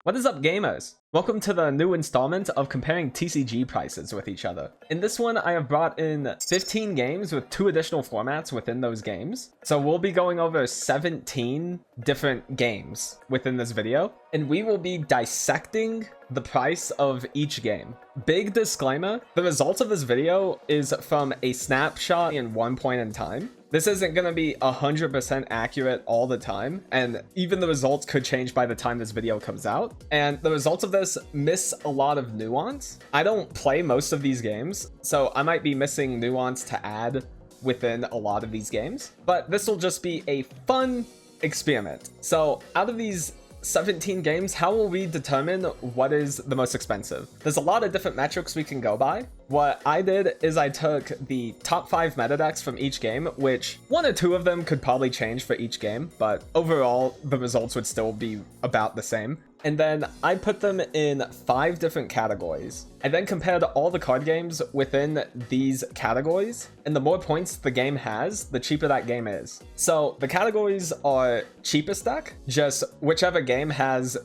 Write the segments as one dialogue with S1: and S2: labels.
S1: What is up, gamers? Welcome to the new installment of comparing TCG prices with each other. In this one, I have brought in 15 games with 2 additional formats within those games. So we'll be going over 17 different games within this video, and we will be dissecting the price of each game. Big disclaimer, the result of this video is from a snapshot in one point in time. This isn't going to be 100% accurate all the time, and even the results could change by the time this video comes out. And the results of this miss a lot of nuance. I don't play most of these games, so I might be missing nuance to add within a lot of these games, but this will just be a fun experiment. So out of these 17 games, how will we determine what is the most expensive? There's a lot of different metrics we can go by. What I did is I took the top 5 meta decks from each game, which 1 or 2 of them could probably change for each game, but overall the results would still be about the same. And then I put them in 5 different categories. I then compared all the card games within these categories, and the more points the game has, the cheaper that game is. So the categories are cheapest deck, just whichever game has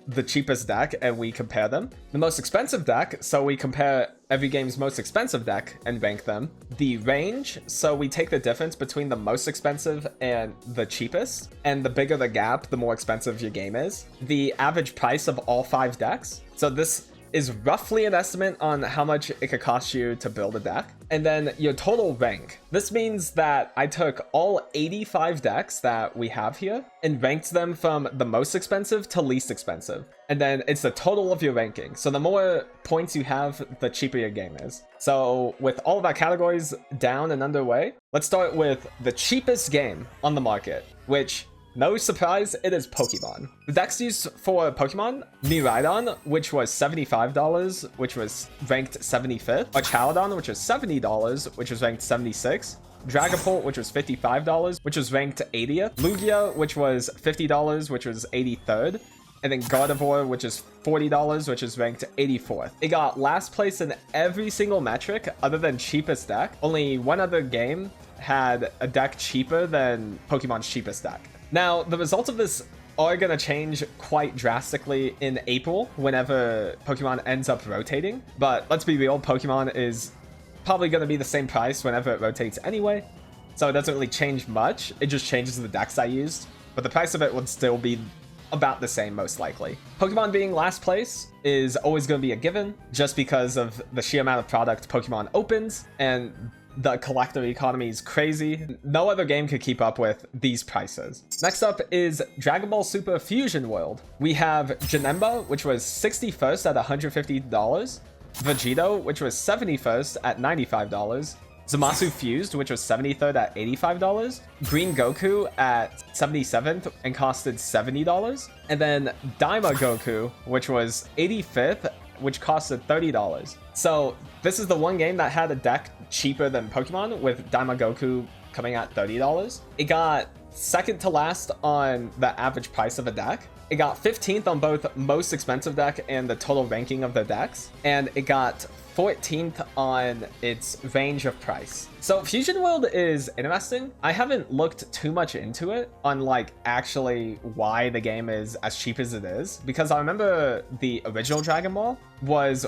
S1: the cheapest deck and we compare them. The most expensive deck, so we compare every game's most expensive deck and rank them. The range, so we take the difference between the most expensive and the cheapest, and the bigger the gap, the more expensive your game is. The average price of all 5 decks, so this is roughly an estimate on how much it could cost you to build a deck. And then your total rank. This means that I took all 85 decks that we have here and ranked them from the most expensive to least expensive. And then it's the total of your ranking. So the more points you have, the cheaper your game is. So with all of our categories down and underway, let's start with the cheapest game on the market, which, no surprise, it is Pokemon. The decks used for Pokemon, Miraidon, which was $75, which was ranked 75th. Archaladon, which was $70, which was ranked 76th. Dragapult, which was $55, which was ranked 80th. Lugia, which was $50, which was 83rd. And then Gardevoir, which is $40, which is ranked 84th. It got last place in every single metric other than cheapest deck. Only one other game had a deck cheaper than Pokemon's cheapest deck. Now, the results of this are going to change quite drastically in April whenever Pokemon ends up rotating. But let's be real, Pokemon is probably going to be the same price whenever it rotates anyway. So it doesn't really change much. It just changes the decks I used. But the price of it would still be about the same, most likely. Pokemon being last place is always going to be a given, just because of the sheer amount of product Pokemon opens, and the collector economy is crazy. No other game could keep up with these prices. Next up is Dragon Ball Super Fusion World. We have Janemba, which was 61st at $150. Vegito, which was 71st at $95. Zamasu Fused, which was 73rd at $85. Green Goku at 77th and costed $70. And then Daima Goku, which was 85th, which costed $30. So this is the one game that had a deck cheaper than Pokemon, with Daima Goku coming at $30. It got second to last on the average price of a deck. It got 15th on both most expensive deck and the total ranking of the decks. And it got 14th on its range of price. So Fusion World is interesting. I haven't looked too much into it on like actually why the game is as cheap as it is, because I remember the original Dragon Ball was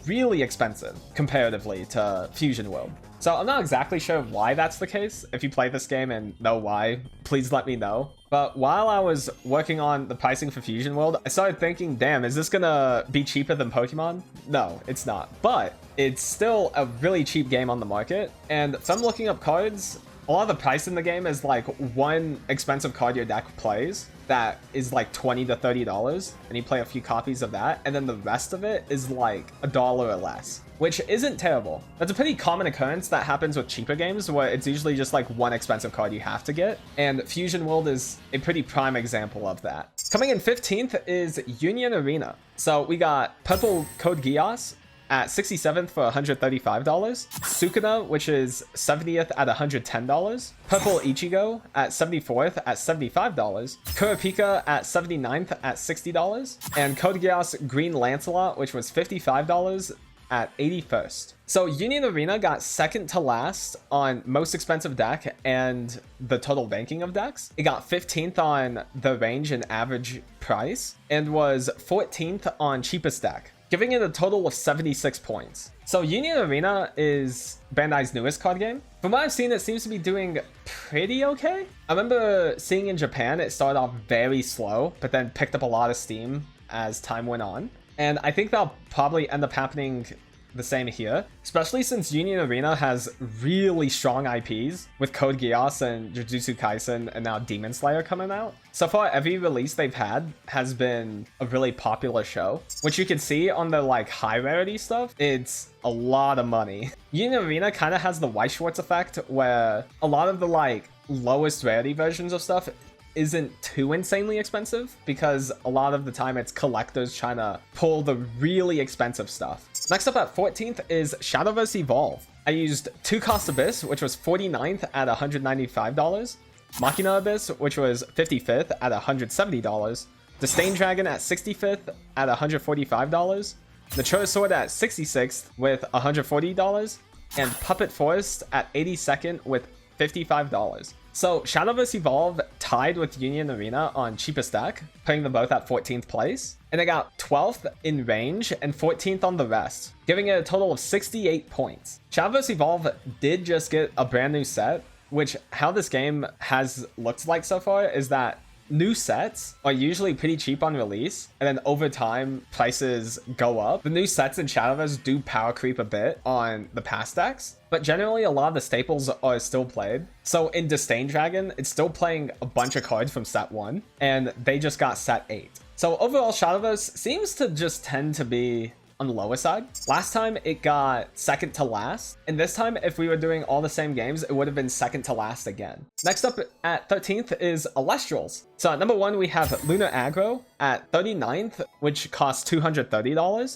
S1: really expensive comparatively to Fusion World. So I'm not exactly sure why that's the case. If you play this game and know why, please let me know. But while I was working on the pricing for Fusion World, I started thinking, damn, is this gonna be cheaper than Pokemon? No, it's not. But it's still a really cheap game on the market. And from looking up cards, a lot of the price in the game is like one expensive card your deck plays that is like $20 to $30, and you play a few copies of that, and then the rest of it is like $1 or less, which isn't terrible. That's a pretty common occurrence that happens with cheaper games, where it's usually just like one expensive card you have to get, and Fusion World is a pretty prime example of that. Coming in 15th is Union Arena. So we got Purple Code Geass at 67th for $135. Sukuna, which is 70th at $110. Purple Ichigo at 74th at $75. Kurapika at 79th at $60. And Code Geass Green Lancelot, which was $55 at 81st. So Union Arena got second to last on most expensive deck and the total banking of decks. It got 15th on the range and average price and was 14th on cheapest deck, giving it a total of 76 points. So Union Arena is Bandai's newest card game. From what I've seen, it seems to be doing pretty okay. I remember seeing in Japan, it started off very slow, but then picked up a lot of steam as time went on. And I think that'll probably end up happening the same here, especially since Union Arena has really strong IPs with Code Geass and Jujutsu Kaisen and now Demon Slayer coming out. So far, every release they've had has been a really popular show, which you can see on the like high rarity stuff. It's a lot of money. Union Arena kind of has the Weiss Schwartz effect where a lot of the like lowest rarity versions of stuff isn't too insanely expensive because a lot of the time it's collectors trying to pull the really expensive stuff. Next up at 14th is Shadowverse Evolve. I used 2 Cost Abyss, which was 49th at $195, Machina Abyss, which was 55th at $170, Disdain Dragon at 65th at $145, Mature Sword at 66th with $140, and Puppet Forest at 82nd with $55. So Shadowverse Evolve tied with Union Arena on cheapest deck, putting them both at 14th place. And it got 12th in range and 14th on the rest, giving it a total of 68 points. Shadowverse Evolve did just get a brand new set, which how this game has looked like so far is that new sets are usually pretty cheap on release, and then over time prices go up. The new sets in Shadowverse do power creep a bit on the past decks, but generally a lot of the staples are still played. So in Disdain Dragon, it's still playing a bunch of cards from set 1, and they just got set 8. So overall, Shadowverse seems to just tend to be on the lower side. Last time it got second to last, and this time if we were doing all the same games, it would have been second to last again. Next up at 13th is Alestrals. So at number 1 we have Lunar Aggro at 39th, which costs $230,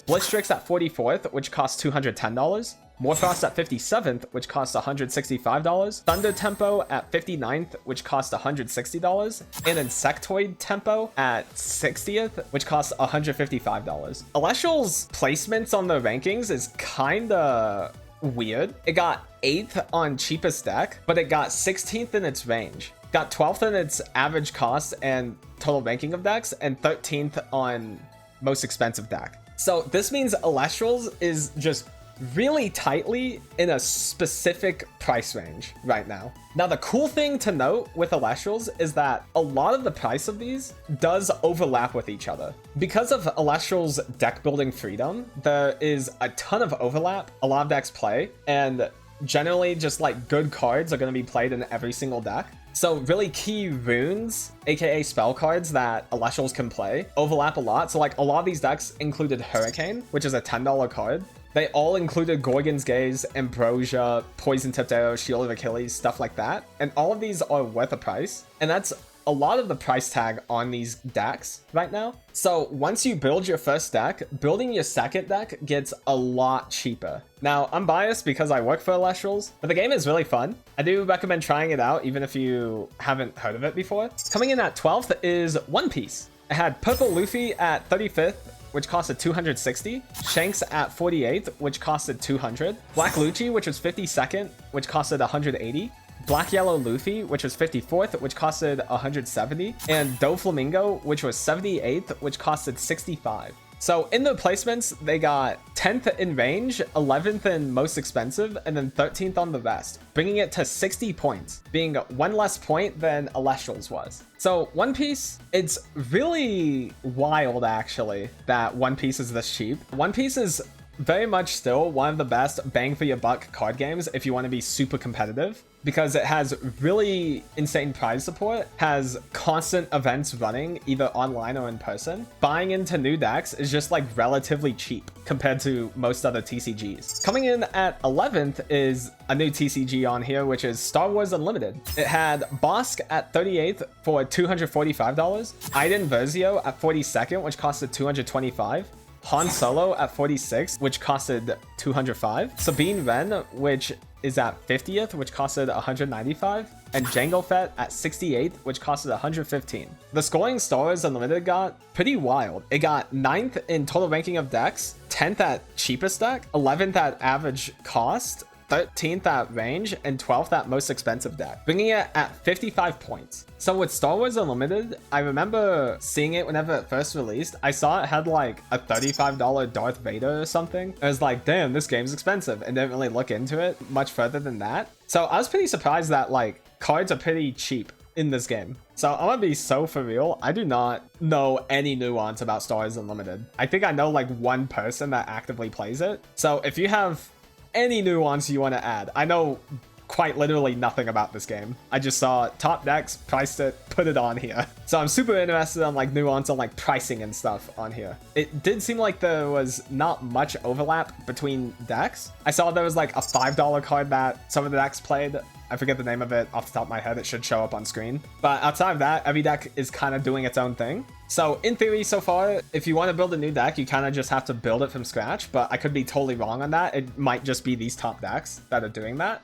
S1: Blistrix at 44th, which costs $210, Morphrost at 57th, which costs $165, Thunder Tempo at 59th, which costs $160, and Insectoid Tempo at 60th, which costs $155. Alestral's placements on the rankings is kinda weird. It got 8th on cheapest deck, but it got 16th in its range. Got 12th in its average cost and total ranking of decks, and 13th on most expensive deck. So this means Alestrals is just really tightly in a specific price range right now. Now, the cool thing to note with Alestrals is that a lot of the price of these does overlap with each other. Because of Alestral's deck building freedom, there is a ton of overlap a lot of decks play, and generally just like good cards are going to be played in every single deck. So really key runes, aka spell cards that Alestrals can play, overlap a lot. So like a lot of these decks included Hurricane, which is a $10 card. They all included Gorgon's Gaze, Ambrosia, Poison Tipped Arrow, Shield of Achilles, stuff like that. And all of these are worth a price. And that's a lot of the price tag on these decks right now. So once you build your first deck, building your second deck gets a lot cheaper. Now, I'm biased because I work for Alestrals, but the game is really fun. I do recommend trying it out, even if you haven't heard of it before. Coming in at 12th is One Piece. It had Purple Luffy at 35th, which costed $260, Shanks at 48th, which costed $200, Black Lucci, which was 52nd, which costed $180, Black Yellow Luffy, which was 54th, which costed $170, and Doflamingo, which was 78th, which costed $65. So in the placements, they got 10th in range, 11th in most expensive, and then 13th on the rest, bringing it to 60 points, being 1 less point than Alestrals was. So One Piece, it's really wild actually that One Piece is this cheap. One Piece is very much still one of the best bang for your buck card games if you want to be super competitive, because it has really insane prize support, has constant events running either online or in person. Buying into new decks is just like relatively cheap compared to most other TCGs. Coming in at 11th is a new TCG on here, which is Star Wars Unlimited. It had Bosk at 38th for $245, Iden Versio at 42nd, which costed $225, Han Solo at 46, which costed $205, Sabine Wren, which is at 50th, which costed $195, and Jango Fett at 68th, which costed 115. The scoring Star Wars Unlimited got pretty wild. It got 9th in total ranking of decks, 10th at cheapest deck, 11th at average cost, 13th at range, and 12th at most expensive deck, bringing it at 55 points. So with Star Wars Unlimited, I remember seeing it whenever it first released. I saw it had like a $35 Darth Vader or something. I was like, damn, this game's expensive, and didn't really look into it much further than that. So I was pretty surprised that like cards are pretty cheap in this game. So I'm gonna be so for real, I do not know any nuance about Star Wars Unlimited. I think I know like one person that actively plays it. So if you have any nuance you want to add, I know quite literally nothing about this game. I just saw top decks, priced it, put it on here. So I'm super interested on like nuance on like pricing and stuff on here. It did seem like there was not much overlap between decks. I saw there was like a $5 card that some of the decks played. I forget the name of it off the top of my head. It should show up on screen. But outside of that, every deck is kind of doing its own thing. So in theory so far, if you want to build a new deck, you kind of just have to build it from scratch. But I could be totally wrong on that. It might just be these top decks that are doing that.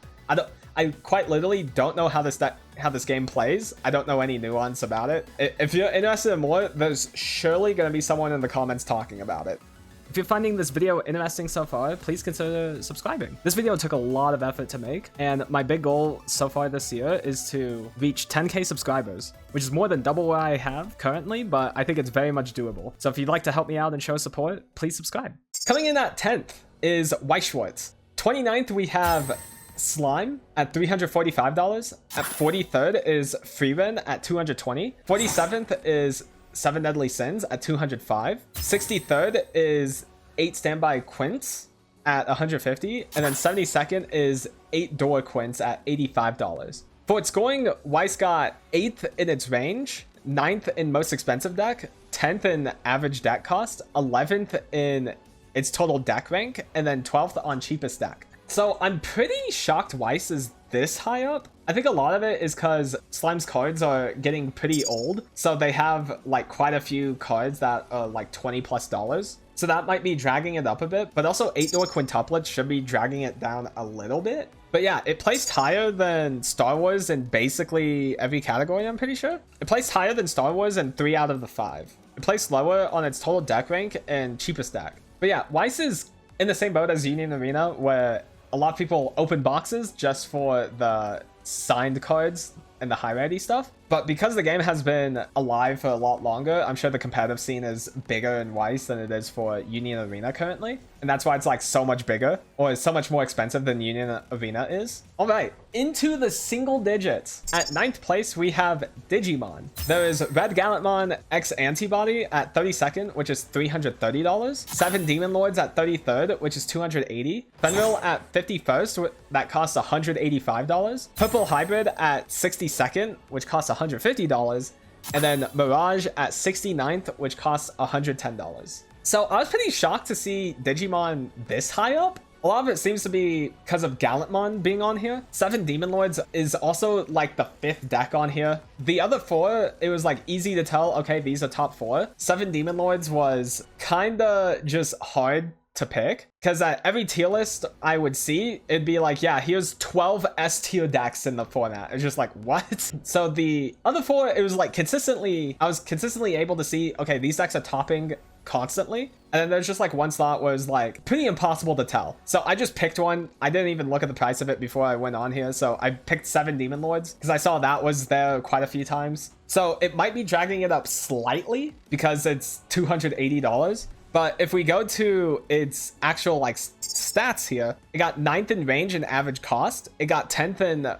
S1: I quite literally don't know how this game plays. I don't know any nuance about it. If you're interested in more, there's surely going to be someone in the comments talking about it. If you're finding this video interesting so far, please consider subscribing. This video took a lot of effort to make, and my big goal so far this year is to reach 10K subscribers, which is more than double what I have currently, but I think it's very much doable. So if you'd like to help me out and show support, please subscribe. Coming in at 10th is White Schwartz. 29th, we have Slime at $345. At 43rd is Freeman at $220. 47th is 7 Deadly Sins at $205. 63rd is 8 Standby Quints at $150. And then 72nd is 8 Door Quints at $85. For its scoring, Weiss got 8th in its range, 9th in most expensive deck, 10th in average deck cost, 11th in its total deck rank, and then 12th on cheapest deck. So I'm pretty shocked Weiss is this high up. I think a lot of it is because Slime's cards are getting pretty old. So they have like quite a few cards that are like $20+. So that might be dragging it up a bit, but also 8-door quintuplets should be dragging it down a little bit. But yeah, it placed higher than Star Wars in basically every category, I'm pretty sure. It placed higher than Star Wars in 3 out of the 5. It placed lower on its total deck rank and cheapest deck. But yeah, Weiss is in the same boat as Union Arena, where a lot of people open boxes just for the signed cards and the high rarity stuff. But because the game has been alive for a lot longer, I'm sure the competitive scene is bigger in Weiss than it is for Union Arena currently. And that's why it's like so much bigger, or so much more expensive than Union Arena is. All right, into the single digits. At 9th place, we have Digimon. There is Red Gallantmon X Antibody at 32nd, which is $330. 7 Demon Lords at 33rd, which is $280. Fenrir at 51st, that costs $185. Purple Hybrid at 62nd, which costs $150. And then Mirage at 69th, which costs $110. So I was pretty shocked to see Digimon this high up. A lot of it seems to be because of Gallantmon being on here. 7 Demon Lords is also like the 5th deck on here. The other 4, it was like easy to tell, okay, these are top 4. 7 Demon Lords was kinda just hard to pick, because at every tier list I would see, it'd be like, yeah, here's 12 S tier decks in the format. It's just like, what? So the other 4, it was like I was consistently able to see, okay, these decks are topping constantly. And then there's just like one slot where it's like pretty impossible to tell. So I just picked one. I didn't even look at the price of it before I went on here. So I picked 7 Demon Lords because I saw that was there quite a few times. So it might be dragging it up slightly because it's $280. But if we go to its actual like stats here, it got 9th in range and average cost. It got 10th in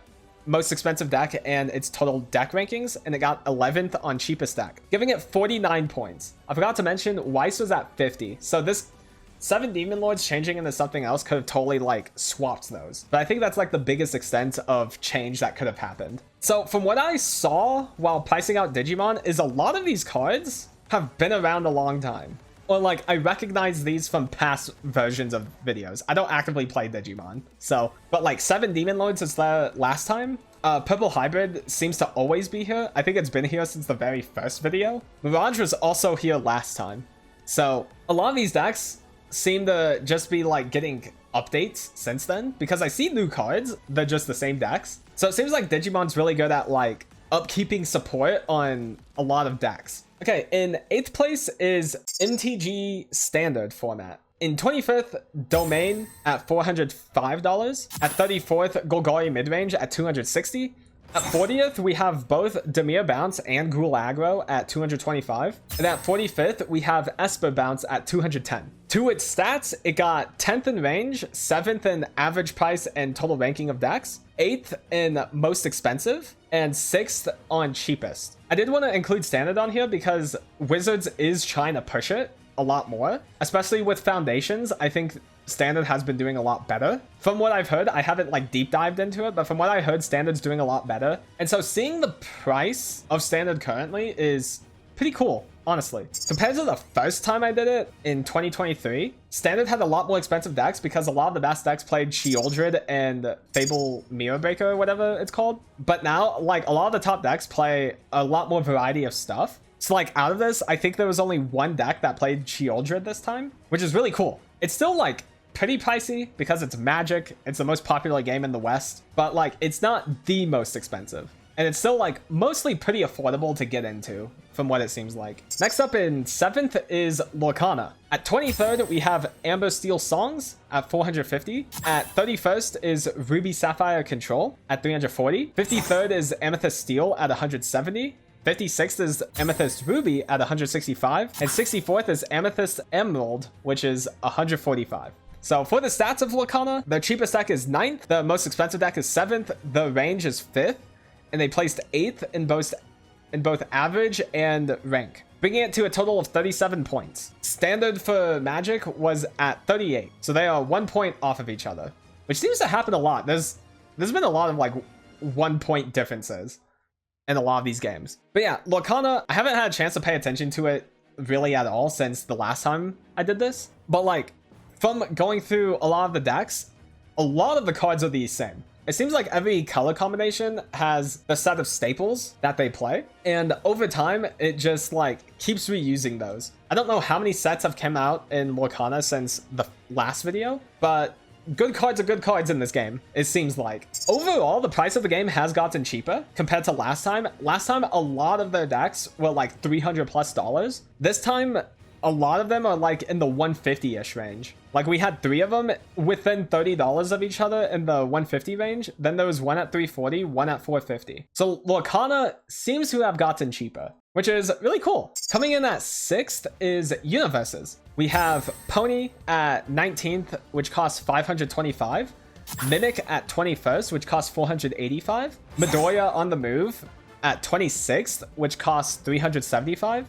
S1: most expensive deck and its total deck rankings, and it got 11th on cheapest deck, giving it 49 points. I forgot to mention Weiss was at 50. So this 7 Demon Lords changing into something else could have totally like swapped those. But I think that's like the biggest extent of change that could have happened. So from what I saw while pricing out Digimon is a lot of these cards have been around a long time. Or like, I recognize these from past versions of videos. I don't actively play Digimon, so, but like 7 Demon Lords is there last time. Purple Hybrid seems to always be here. I think it's been here since the very first video. Mirage was also here last time. So a lot of these decks seem to just be like getting updates since then, because I see new cards, they're just the same decks. So it seems like Digimon's really good at like upkeeping support on a lot of decks. Okay, in 8th place is MTG standard format. In 25th, Domain at $405. At 34th, Golgari midrange at $260. At 40th, we have both Dimir Bounce and Gruul Aggro at $225. And at 45th, we have Esper Bounce at $210. To its stats, it got 10th in range, 7th in average price and total ranking of decks, 8th in most expensive, and 6th on cheapest. I did want to include standard on here because Wizards is trying to push it a lot more, especially with foundations. I think standard has been doing a lot better. From what I've heard, I haven't like deep dived into it, but from what I heard, standard's doing a lot better. And so seeing the price of standard currently is pretty cool, honestly. Compared to the first time I did it in 2023, standard had a lot more expensive decks because a lot of the best decks played Sheoldred and Fable Mirror Breaker or whatever it's called. But now, like, a lot of the top decks play a lot more variety of stuff. So like out of this, I think there was only one deck that played Sheoldred this time, which is really cool. It's still like pretty pricey because it's Magic. It's the most popular game in the West, but like it's not the most expensive. And it's still like mostly pretty affordable to get into from what it seems like. Next up in 7th is Lorcana. At 23rd, we have Amber Steel Songs at $450. At 31st is Ruby Sapphire Control at $340. 53rd is Amethyst Steel at $170. 56th is Amethyst Ruby at $165, and 64th is Amethyst Emerald, which is $145. So for the stats of Lorcana, their cheapest deck is 9th, the most expensive deck is 7th, the range is 5th, and they placed 8th in both average and rank, bringing it to a total of 37 points. Standard for Magic was at 38, so they are 1 point off of each other, which seems to happen a lot. There's been a lot of like 1 point differences in a lot of these games. But yeah, Lorcana, I haven't had a chance to pay attention to it really at all since the last time I did this. But like, from going through a lot of the decks, a lot of the cards are the same. It seems like every color combination has a set of staples that they play. And over time, it just like keeps reusing those. I don't know how many sets have come out in Lorcana since the last video, but good cards are good cards in this game, it seems like. Overall, the price of the game has gotten cheaper compared to last time. Last time, a lot of their decks were like $300+. This time, a lot of them are like in the 150-ish range. Like we had 3 of them within $30 of each other in the 150 range. Then there was one at $340, one at $450. So Lorcana seems to have gotten cheaper, which is really cool. Coming in at 6th is Universes. We have Pony at 19th, which costs $525. Mimic at 21st, which costs $485. Midoriya on the Move at 26th, which costs $375.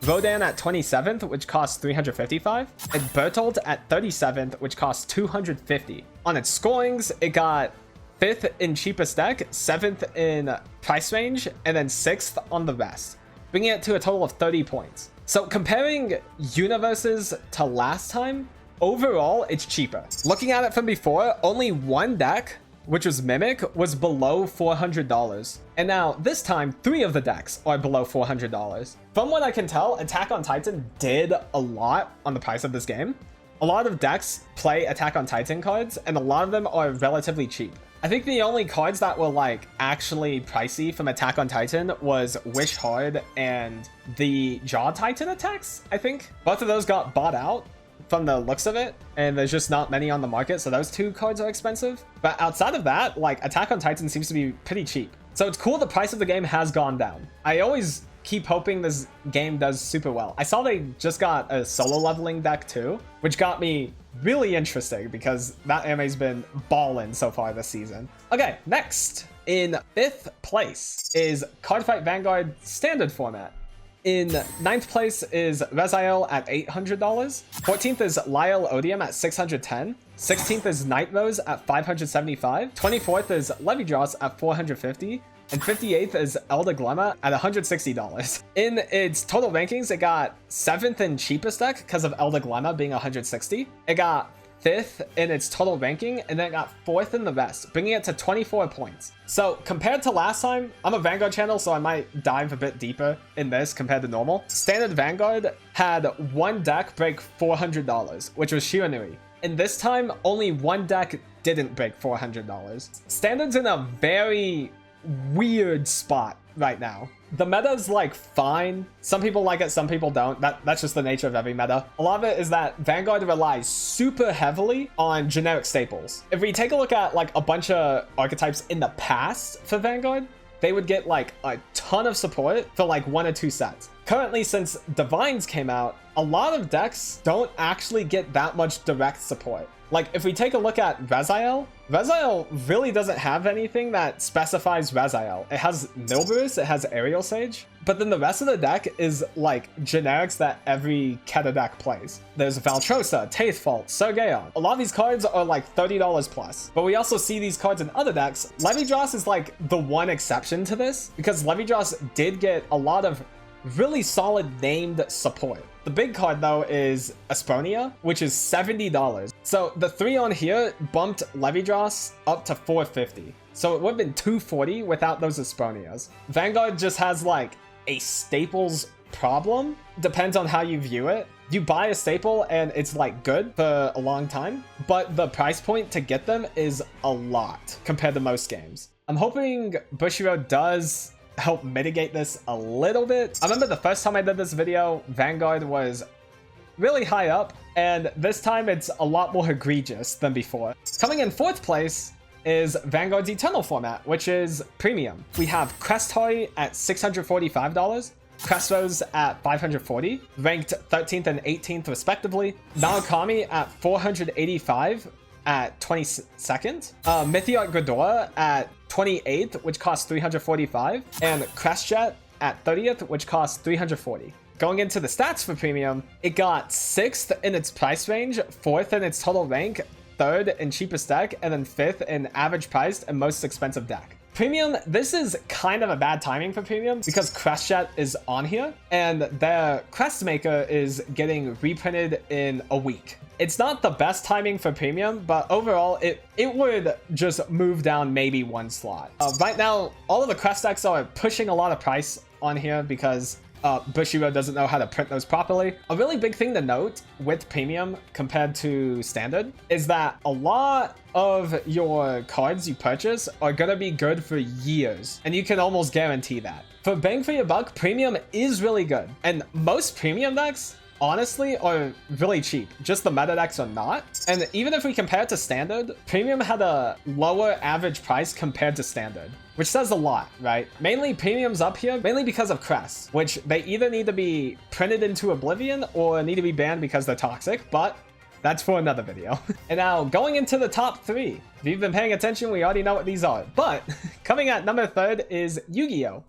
S1: Rodan at 27th, which costs $355. And Bertolt at 37th, which costs $250. On its scorings, it got 5th in cheapest deck, 7th in price range, and then 6th on the rest, bringing it to a total of 30 points. So comparing Universes to last time, overall, it's cheaper. Looking at it from before, only one deck, which was Mimic, was below $400. And now, this time, 3 of the decks are below $400. From what I can tell, Attack on Titan did a lot on the price of this game. A lot of decks play Attack on Titan cards, and a lot of them are relatively cheap. I think the only cards that were like actually pricey from Attack on Titan was Wish Hard and the Jaw Titan attacks, I think. Both of those got bought out from the looks of it, and there's just not many on the market, so those 2 cards are expensive. But outside of that, like Attack on Titan seems to be pretty cheap. So it's cool the price of the game has gone down. I always keep hoping this game does super well. I saw they just got a solo leveling deck too, which got me really interesting because that anime's been ballin' so far this season. Okay, next in 5th place is Cardfight Vanguard standard format. In 9th place is Reziel at $800. 14th is Lyle Odium at $610. 16th is Night Rose at $575. 24th is Levidraws at $450. And 58th is Elder Glemma at $160. In its total rankings, it got 7th in cheapest deck because of Elder Glemma being $160. It got 5th in its total ranking, and then it got 4th in the rest, bringing it to 24 points. So compared to last time, I'm a Vanguard channel, so I might dive a bit deeper in this compared to normal. Standard Vanguard had one deck break $400, which was Shiranui. And this time, only one deck didn't break $400. Standard's in a very weird spot right now. The meta's like fine. Some people like it, some people don't. That's just the nature of every meta. A lot of it is that Vanguard relies super heavily on generic staples. If we take a look at like a bunch of archetypes in the past for Vanguard, they would get like a ton of support for like 1 or 2 sets. Currently, since Divines came out, a lot of decks don't actually get that much direct support. Like, if we take a look at Reziel really doesn't have anything that specifies Reziel. It has Nilburs, it has Aerial Sage, but then the rest of the deck is like generics that every Keta deck plays. There's Valtrosa, Taithfault, Sergeon. A lot of these cards are like $30 plus, but we also see these cards in other decks. Levidros is like the one exception to this, because Levidros did get a lot of really solid named support. The big card though is Aspronia, which is $70. So the 3 on here bumped Levidros up to $450. So it would have been $240 without those Aspronias. Vanguard just has like a staples problem. Depends on how you view it. You buy a staple and it's like good for a long time, but the price point to get them is a lot compared to most games. I'm hoping Bushiroad does help mitigate this a little bit. I remember the first time I did this video, Vanguard was really high up, and this time it's a lot more egregious than before. Coming in 4th place is Vanguard's Eternal format, which is premium. We have Crestari at $645, Crestros at $540, ranked 13th and 18th respectively, Narukami at $485 at 22nd, Mythiot Ghidorah at 28th, which costs $345, and Crestjet at 30th, which costs $340. Going into the stats for premium, it got 6th in its price range, 4th in its total rank, 3rd in cheapest deck, and then 5th in average priced and most expensive deck. Premium, this is kind of a bad timing for Premium because Crestjet is on here and their Crest Maker is getting reprinted in a week. It's not the best timing for Premium, but overall it would just move down maybe 1 slot. Right now, all of the Crest decks are pushing a lot of price on here because Bushiroad doesn't know how to print those properly. A really big thing to note with Premium compared to Standard is that a lot of your cards you purchase are gonna be good for years, and you can almost guarantee that. For bang for your buck, Premium is really good, and most Premium decks honestly are really cheap. Just the meta decks are not. And even if we compare it to Standard, Premium had a lower average price compared to Standard, which says a lot, right? Mainly Premium's up here, mainly because of crests, which they either need to be printed into oblivion or need to be banned because they're toxic, but that's for another video. And now going into the top 3. If you've been paying attention, we already know what these are. But coming at number 3rd is Yu-Gi-Oh!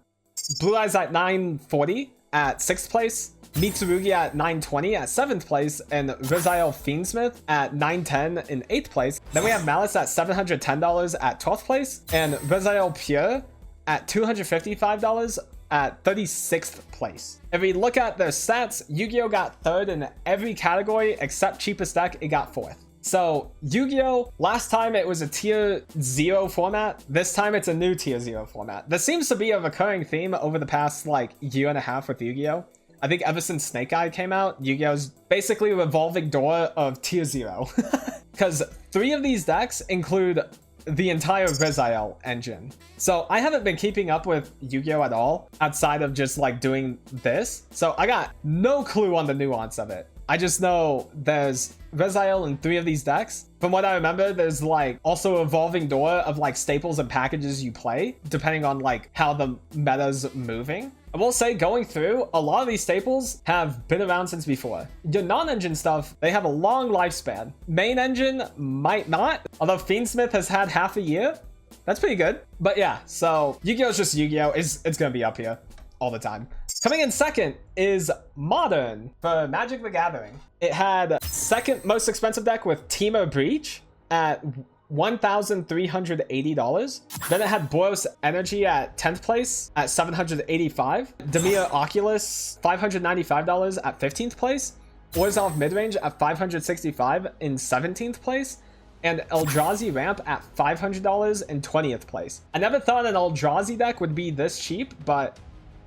S1: Blue Eyes at 940 at 6th place. Mitsurugi at 920 at 7th place, and Reziel Fiendsmith at 910 in 8th place. Then we have Malice at $710 at 12th place, and Reziel Pure at $255 at 36th place. If we look at their stats, Yu-Gi-Oh! Got 3rd in every category except cheapest deck, it got 4th. So Yu-Gi-Oh! Last time it was a tier 0 format. This time it's a new tier 0 format. This seems to be a recurring theme over the past like year and a half with Yu-Gi-Oh! I think ever since Snake Eye came out, Yu-Gi-Oh's basically a revolving door of tier 0. Because 3 of these decks include the entire Reziel engine. So I haven't been keeping up with Yu-Gi-Oh! At all, outside of just like doing this. So I got no clue on the nuance of it. I just know there's Reziel in 3 of these decks. From what I remember, there's like also a revolving door of like staples and packages you play, depending on like how the meta's moving. I will say, going through, a lot of these staples have been around since before. Your non-engine stuff, they have a long lifespan. Main engine might not, although Fiendsmith has had half a year. That's pretty good. But yeah, so Yu-Gi-Oh! Is just Yu-Gi-Oh! It's gonna be up here all the time. Coming in 2nd is Modern for Magic the Gathering. It had 2nd most expensive deck with Temur Breach at $1,380. Then it had Boros Energy at 10th place at $785. Demir Oculus, $595 at 15th place. Orzhov Midrange at $565 in 17th place. And Eldrazi Ramp at $500 in 20th place. I never thought an Eldrazi deck would be this cheap, but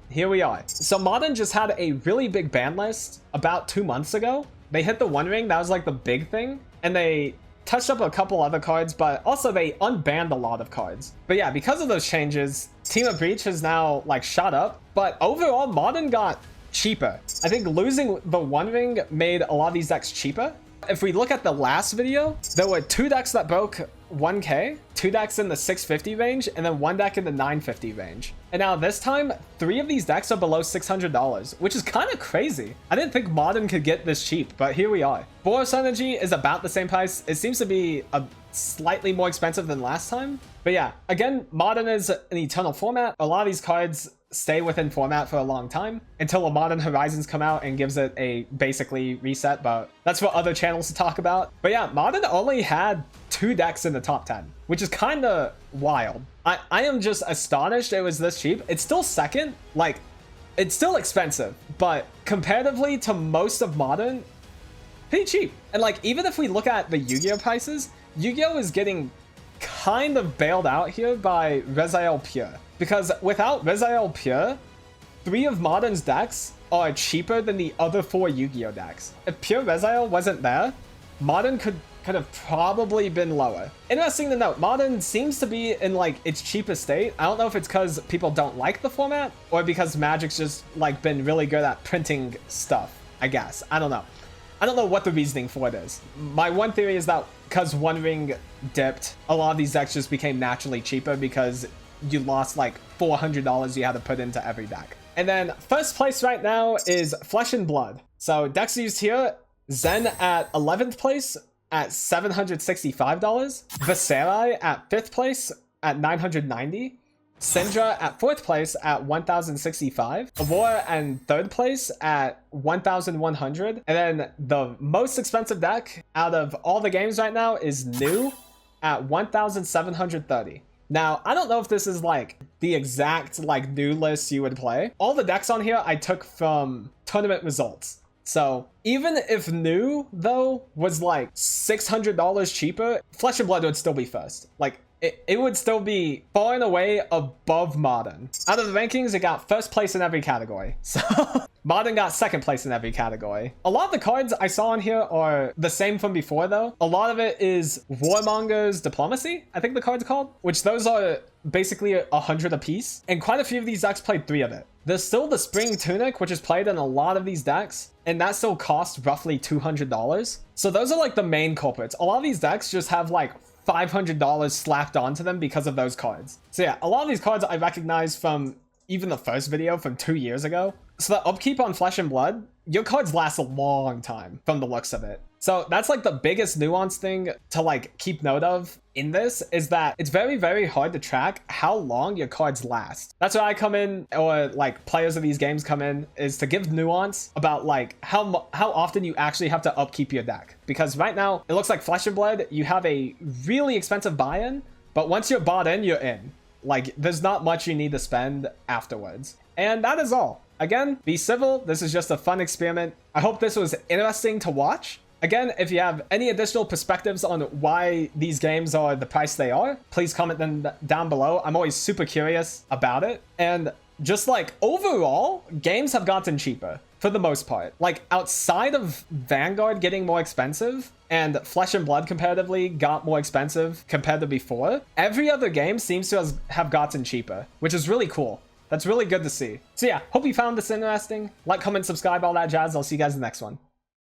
S1: here we are. So Modern just had a really big ban list about 2 months ago, They hit the One Ring, that was like the big thing. And they touched up a couple other cards, but also they unbanned a lot of cards. But yeah, because of those changes, Team of Breach has now like shot up. But overall, Modern got cheaper. I think losing the One Ring made a lot of these decks cheaper. If we look at the last video, there were 2 decks that broke 1k, 2 decks in the 650 range, and then 1 deck in the 950 range. And now this time, 3 of these decks are below $600, which is kind of crazy. I didn't think Modern could get this cheap, but here we are. Boros Energy is about the same price. It seems to be a slightly more expensive than last time. But yeah, again, Modern is an eternal format. A lot of these cards stay within format for a long time until a Modern Horizons come out and gives it a basically reset, but that's for other channels to talk about. But yeah, Modern only had 2 decks in the top 10, which is kind of wild. I am just astonished it was this cheap. It's still second, like it's still expensive, but comparatively to most of Modern, pretty cheap. And like, even if we look at the Yu-Gi-Oh prices, Yu-Gi-Oh is getting kind of bailed out here by Rezael Pure. Because without Rezael Pure, 3 of Modern's decks are cheaper than the other 4 Yu-Gi-Oh decks. If Pure Rezael wasn't there, Modern could have probably been lower. Interesting to note, Modern seems to be in like its cheapest state. I don't know if it's because people don't like the format or because Magic's just like been really good at printing stuff, I guess. I don't know. I don't know what the reasoning for it is. My one theory is that because One Ring dipped, a lot of these decks just became naturally cheaper because you lost like $400 you had to put into every deck. And then first place right now is Flesh and Blood. So decks used here, Zen at 11th place at $765, Viserai at 5th place at $990, Syndra at 4th place at $1,065, Aurora and 3rd place at $1,100, and then the most expensive deck out of all the games right now is New at $1,730. Now, I don't know if this is like the exact like new list you would play. All the decks on here I took from tournament results. So even if New though was like $600 cheaper, Flesh and Blood would still be first. Like it would still be far and away above Modern. Out of the rankings, it got first place in every category. So Modern got second place in every category. A lot of the cards I saw on here are the same from before though. A lot of it is Warmonger's Diplomacy, I think the card's called, which those are basically 100 apiece. And quite a few of these decks played 3 of it. There's still the Spring Tunic, which is played in a lot of these decks, and that still costs roughly $200. So those are like the main culprits. A lot of these decks just have like $500 slapped onto them because of those cards. So yeah, a lot of these cards I recognize from even the first video from 2 years ago. So the upkeep on Flesh and Blood, your cards last a long time from the looks of it. So that's like the biggest nuance thing to like keep note of in this, is that it's very, very hard to track how long your cards last. That's where I come in, or like players of these games come in, is to give nuance about like how often you actually have to upkeep your deck. Because right now it looks like Flesh and Blood, you have a really expensive buy-in, but once you're bought in, you're in. Like there's not much you need to spend afterwards. And that is all. Again, be civil. This is just a fun experiment. I hope this was interesting to watch. Again, if you have any additional perspectives on why these games are the price they are, please comment them down below. I'm always super curious about it. And just like overall, games have gotten cheaper for the most part. Like outside of Vanguard getting more expensive and Flesh and Blood comparatively got more expensive compared to before, every other game seems to have gotten cheaper, which is really cool. That's really good to see. So yeah, hope you found this interesting. Like, comment, subscribe, all that jazz. I'll see you guys in the next one.